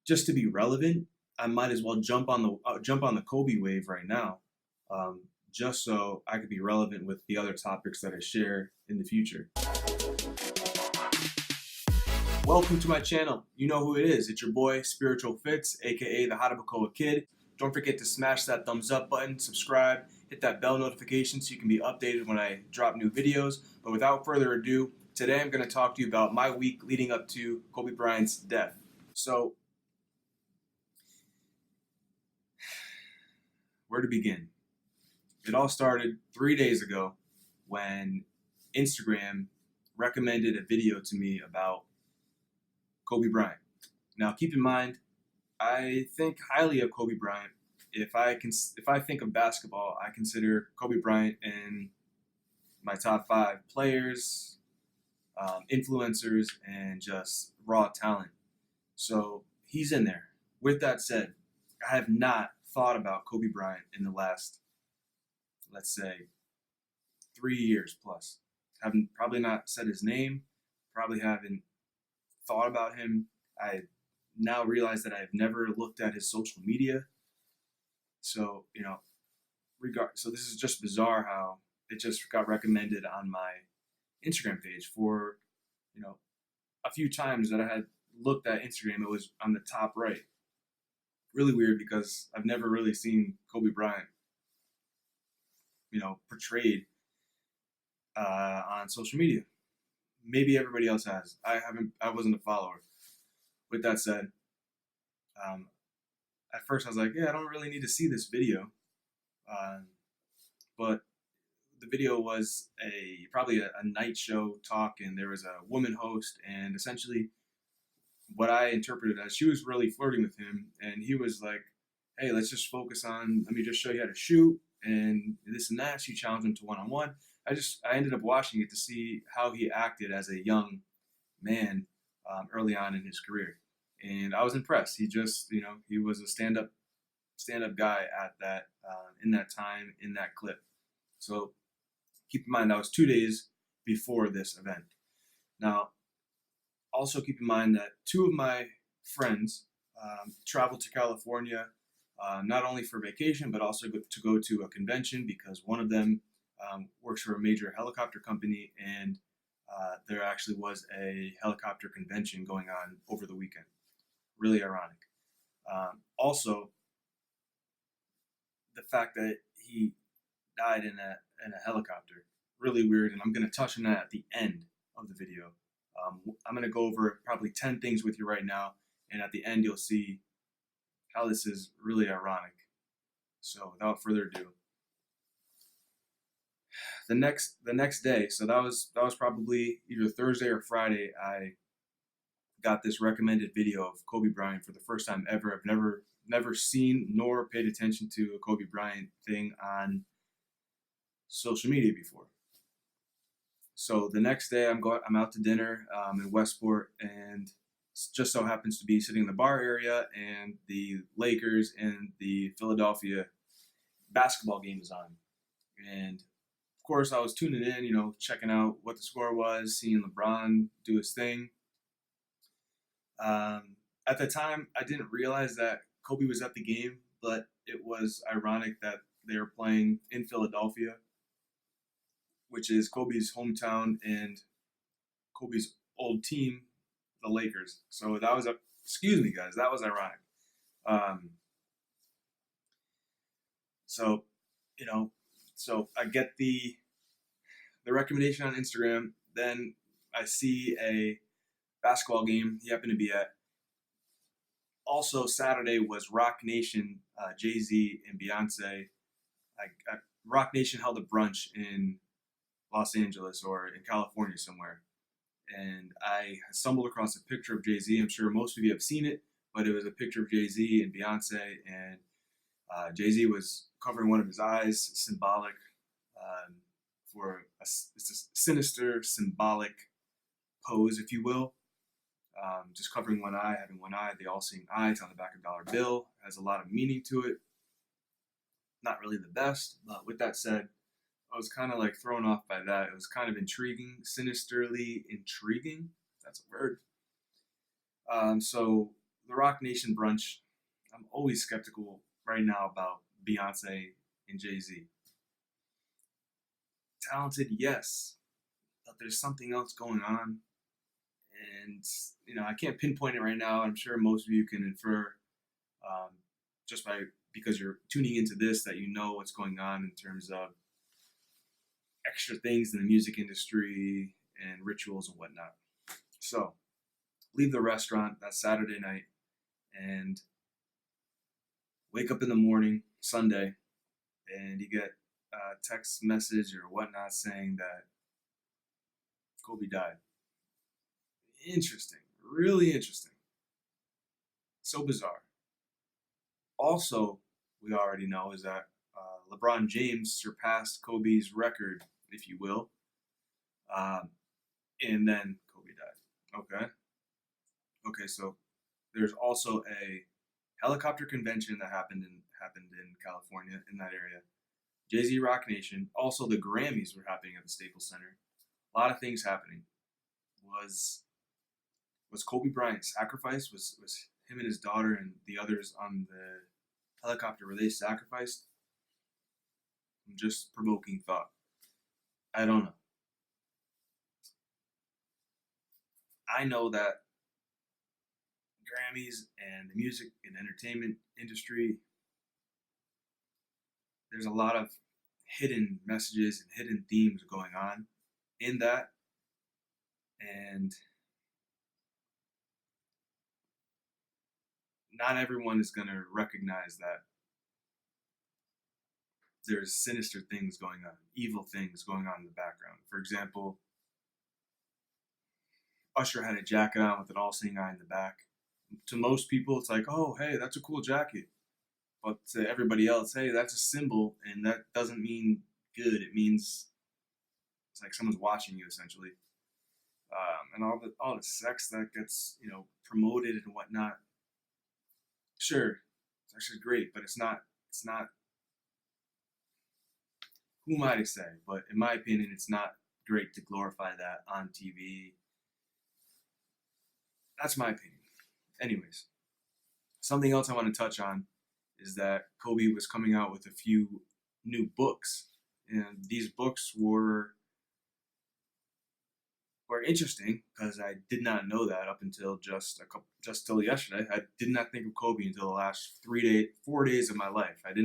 just to be relevant, I might as well jump on the Kobe wave right now, um, just so I could be relevant with the other topics that I share in the future. Welcome to my channel. You know who it is. It's your boy Spiritual Fits, aka the Hadabakoa Kid. Don't forget to smash that thumbs up button, subscribe, hit that bell notification so you can be updated when I drop new videos. But without further ado, today I'm going to talk to you about my week leading up to Kobe Bryant's death. So, where to begin? It all started 3 days ago when Instagram recommended a video to me about Kobe Bryant. Now, keep in mind, I think highly of Kobe Bryant. If I think of basketball, I consider Kobe Bryant in my top 5 players, influencers, and just raw talent. So he's in there. With that said, I have not thought about Kobe Bryant in the last, let's say, 3 years plus. Haven't probably not said his name. Probably haven't thought about him. I now realize that I've never looked at his social media. So, so this is just bizarre how it just got recommended on my Instagram page for, a few times that I had looked at Instagram, it was on the top right. Really weird because I've never really seen Kobe Bryant, portrayed on social media. Maybe everybody else has. I wasn't a follower. With that said, at first I was like, yeah, I don't really need to see this video. But the video was probably a night show talk, and there was a woman host, and essentially what I interpreted as she was really flirting with him, and he was like, hey, let me just show you how to shoot, and this and that. She challenged him to one-on-one. I ended up watching it to see how he acted as a young man early on in his career, and I was impressed. He just, he was a stand-up guy at that in that time in that clip. So keep in mind that was 2 days before this event. Now, also keep in mind that 2 of my friends traveled to California not only for vacation but also to go to a convention because one of them works for a major helicopter company, and there actually was a helicopter convention going on over the weekend. Really ironic. Also, the fact that he died in a helicopter, really weird, and I'm going to touch on that at the end of the video. I'm going to go over probably 10 things with you right now, and at the end you'll see how this is really ironic. So without further ado, the next day, so that was probably either Thursday or Friday, I got this recommended video of Kobe Bryant for the first time ever. I've never seen nor paid attention to a Kobe Bryant thing on social media before. So the next day, I'm out to dinner in Westport, and just so happens to be sitting in the bar area, and the Lakers and the Philadelphia basketball game is on. And of course, I was tuning in, checking out what the score was, seeing LeBron do his thing. At the time, I didn't realize that Kobe was at the game, but it was ironic that they were playing in Philadelphia, which is Kobe's hometown and Kobe's old team, the Lakers. So that was excuse me, guys, that was ironic. So I get the recommendation on Instagram. Then I see a basketball game he happened to be at. Also, Saturday was Roc Nation, Jay-Z and Beyonce. Roc Nation held a brunch in Los Angeles or in California somewhere. And I stumbled across a picture of Jay-Z. I'm sure most of you have seen it, but it was a picture of Jay-Z and Beyonce, and Jay-Z was covering one of his eyes, symbolic for it's a sinister, symbolic pose, if you will. Just covering one eye, having one eye, the all-seeing eye. It's on the back of a dollar bill. It has a lot of meaning to it. Not really the best, but with that said, I was kind of like thrown off by that. It was kind of intriguing, sinisterly intriguing. That's a word. So the Roc Nation brunch, I'm always skeptical right now about Beyonce and Jay-Z. Talented, yes, but there's something else going on, and I can't pinpoint it right now. I'm sure most of you can infer um, just by because you're tuning into this that you know what's going on in terms of extra things in the music industry and rituals and whatnot. So leave the restaurant that Saturday night and wake up in the morning, Sunday, and you get a text message or whatnot saying that Kobe died. Interesting. Really interesting. So bizarre. Also, we already know is that LeBron James surpassed Kobe's record, if you will, um, and then Kobe died. Okay. Okay. So there's also a helicopter convention that happened in California in that area. Jay-Z Roc Nation. Also, the Grammys were happening at the Staples Center. A lot of things happening. Was Kobe Bryant sacrificed? Was him and his daughter and the others on the helicopter, were they sacrificed? Just provoking thought. I don't know. I know that Grammys and the music and entertainment industry, there's a lot of hidden messages and hidden themes going on in that. And not everyone is going to recognize that there's sinister things going on, evil things going on in the background. For example, Usher had a jacket on with an all-seeing eye in the back. To most people, it's like, oh, hey, that's a cool jacket. But to everybody else, hey, that's a symbol, and that doesn't mean good. It means it's like someone's watching you, essentially. And all the sex that gets promoted and whatnot. Sure, it's actually great, but it's not. Who am I to say? But in my opinion, it's not great to glorify that on TV. That's my opinion. Anyways, something else I want to touch on is that Kobe was coming out with a few new books, and these books were interesting because I did not know that up until just till yesterday. I did not think of Kobe until the last 4 days of my life. It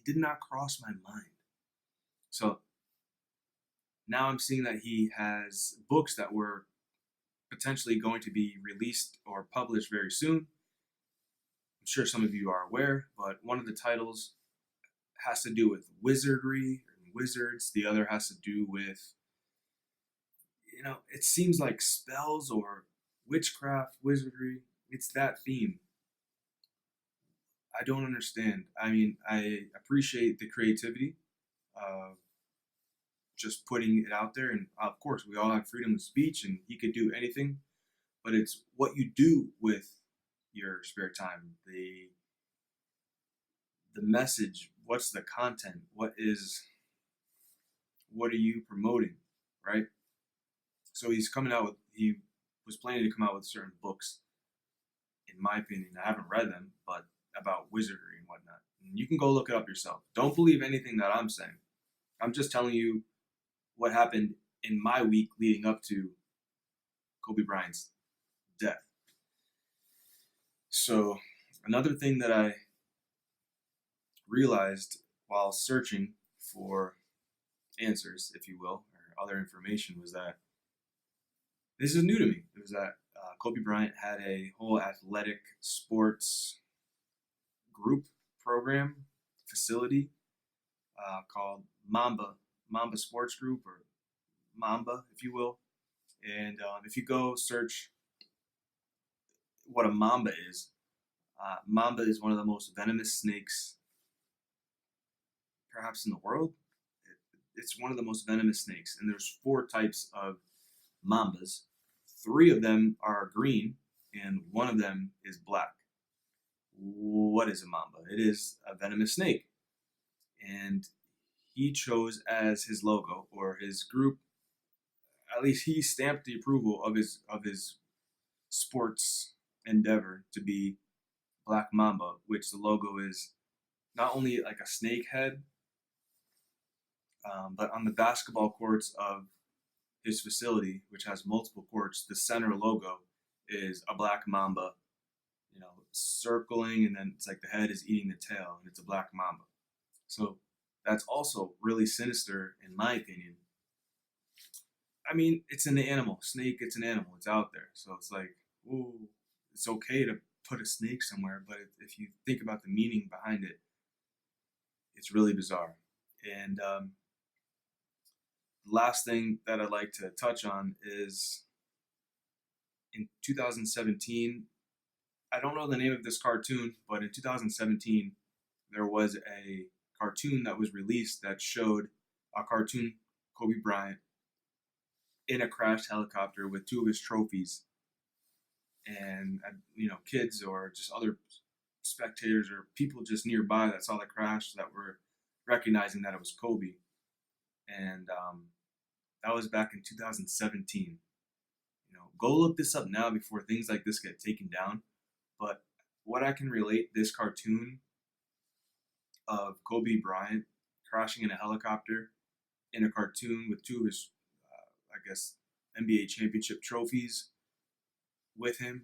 did not cross my mind. So now I'm seeing that he has books that were potentially going to be released or published very soon. I'm sure some of you are aware, but one of the titles has to do with wizardry and wizards. The other has to do with, it seems like spells or witchcraft, wizardry. It's that theme. I don't understand. I mean, I appreciate the creativity of just putting it out there. And of course, we all have freedom of speech and he could do anything, but it's what you do with your spare time, the message, what's the content, what are you promoting, right? So he was planning to come out with certain books, in my opinion. I haven't read them, but about wizardry and whatnot. And you can go look it up yourself. Don't believe anything that I'm saying. I'm just telling you what happened in my week leading up to Kobe Bryant's death. So another thing that I realized while searching for answers, if you will, or other information, was that this is new to me. It was that Kobe Bryant had a whole athletic sports group program facility called Mamba Sports Group, or Mamba, if you will. And if you go search what a mamba is, mamba is one of the most venomous snakes perhaps in the world. It's one of the most venomous snakes, and there's 4 types of mambas. 3 of them are green, and 1 of them is black. What is a mamba? It is a venomous snake, and he chose as his logo, or his group, at least he stamped the approval of his sports endeavor to be Black Mamba, which the logo is not only like a snake head, but on the basketball courts of his facility, which has multiple courts, the center logo is a black mamba, circling, and then it's like the head is eating the tail, and it's a black mamba. So that's also really sinister, in my opinion. I mean, it's an animal. Snake, it's an animal. It's out there. So it's like, ooh, it's okay to put a snake somewhere, but if you think about the meaning behind it, it's really bizarre. And the last thing that I'd like to touch on is in 2017. I don't know the name of this cartoon, but in 2017, there was a cartoon that was released that showed a cartoon Kobe Bryant in a crashed helicopter with two of his trophies, and kids or just other spectators or people just nearby that saw the crash that were recognizing that it was Kobe, and that was back in 2017. Go look this up now before things like this get taken down. But what I can relate this cartoon of Kobe Bryant crashing in a helicopter in a cartoon with two of his, I guess, NBA championship trophies with him.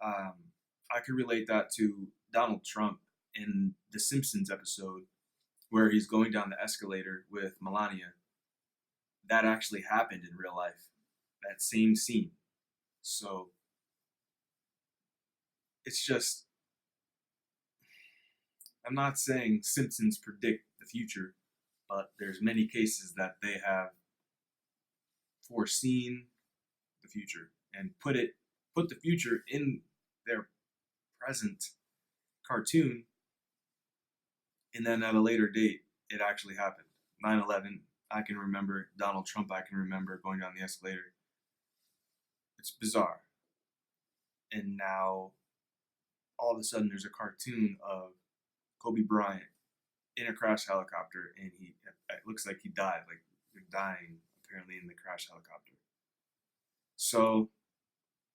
I could relate that to Donald Trump in the Simpsons episode where he's going down the escalator with Melania. That actually happened in real life, that same scene. So it's just, I'm not saying Simpsons predict the future, but there's many cases that they have foreseen the future and put the future in their present cartoon, and then at a later date it actually happened. 9/11, I can remember. Donald Trump, I can remember going down the escalator. It's bizarre. And now all of a sudden there's a cartoon of Kobe Bryant in a crash helicopter, and it looks like he died, like they're dying apparently in the crash helicopter. So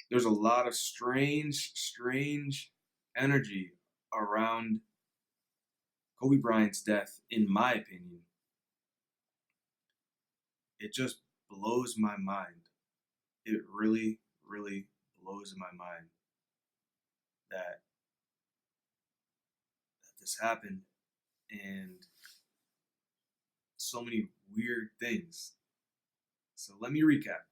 there's a lot of strange energy around Kobe Bryant's death, in my opinion. It just blows my mind. It really, really blows my mind that this happened, and so many weird things. So let me recap.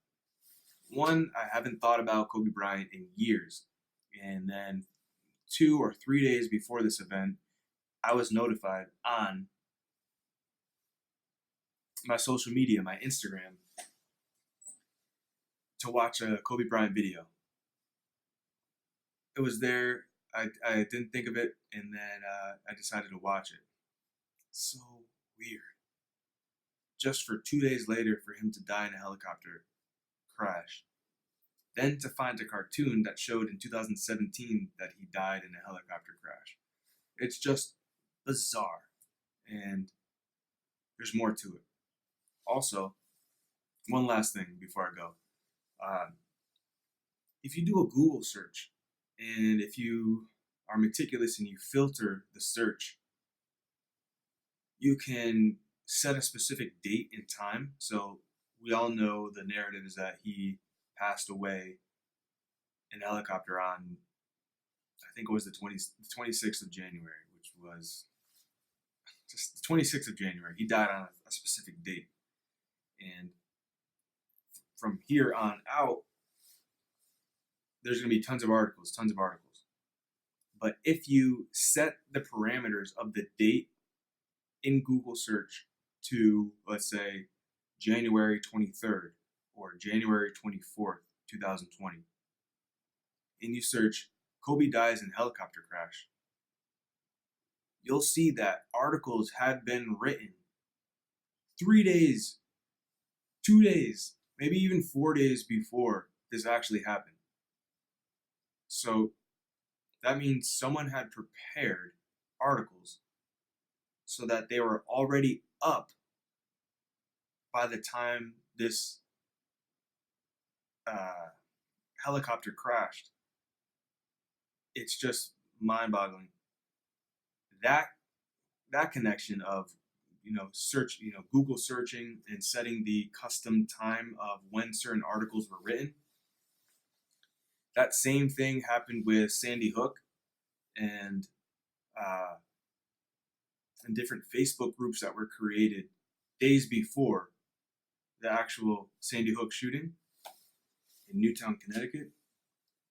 One, I haven't thought about Kobe Bryant in years. And then 2 or 3 days before this event, I was notified on my social media, my Instagram, to watch a Kobe Bryant video. It was there. I didn't think of it, and then I decided to watch it. So weird. Just for 2 days later, for him to die in a helicopter crash. Then to find a cartoon that showed in 2017 that he died in a helicopter crash. It's just bizarre. And there's more to it. Also, one last thing before I go. If you do a Google search, and if you are meticulous and you filter the search, you can set a specific date and time. So we all know the narrative is that he passed away in a helicopter on, I think it was the 26th of January, which was just the 26th of January. He died on a specific date. And from here on out, there's going to be tons of articles. But if you set the parameters of the date in Google search to, let's say, January 23rd or January 24th, 2020, and you search Kobe dies in helicopter crash, you'll see that articles had been written 3 days, 2 days, maybe even 4 days before this actually happened. So that means someone had prepared articles so that they were already up by the time this helicopter crashed. it's just mind-boggling. That connection of Google searching and setting the custom time of when certain articles were written. That same thing happened with Sandy Hook and uh, and different Facebook groups that were created days before the actual Sandy Hook shooting in Newtown, Connecticut.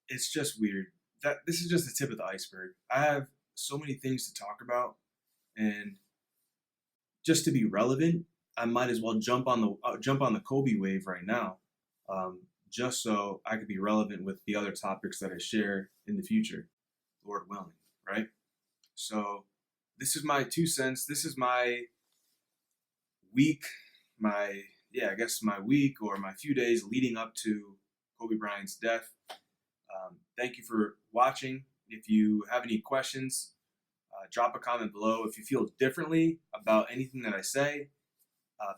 It's just weird. That this is just the tip of the iceberg. I have so many things to talk about, and just to be relevant, I might as well jump on the Kobe wave right now, just so I could be relevant with the other topics that I share in the future, Lord willing, right? So this is my 2 cents. This is my week, I guess my week or my few days leading up to Kobe Bryant's death. Thank you for watching. If you have any questions, drop a comment below. If you feel differently about anything that I say,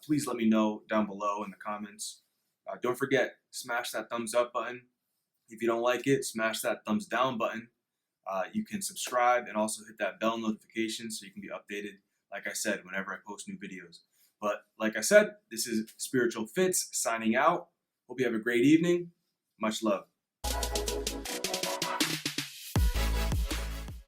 please let me know down below in the comments. Don't forget, smash that thumbs up button. If you don't like it, smash that thumbs down button. You can subscribe and also hit that bell notification so you can be updated, like I said, whenever I post new videos. But like I said, this is Spiritual Fits signing out. Hope you have a great evening. Much love.